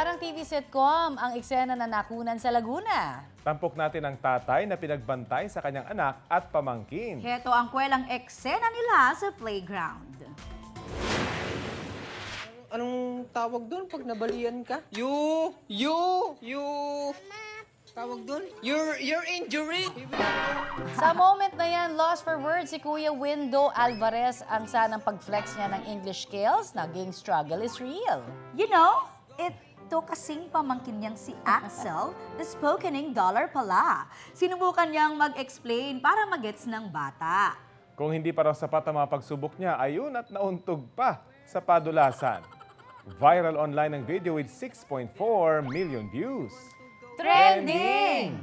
Parang TV sitcom ang eksena na nakunan sa Laguna. Tampok natin ang tatay na pinagbantay sa kanyang anak at pamangkin. Heto ang kwelang eksena nila sa playground. Anong tawag doon pag nabalian ka? You. Tawag doon? Your injury. Sa moment na yan, lost for words si Kuya Windo Alvarez. Ang sanang pag-flex niya ng English skills, naging struggle is real. You know, ito kasing pamangkin niyang si Axel na spokening dollar pala. Sinubukan niyang mag-explain para magets ng bata. Kung hindi pa raw sapat ang mga pagsubok niya, ayun at nauntog pa sa padulasan. Viral online ang video with 6.4 million views. Trending!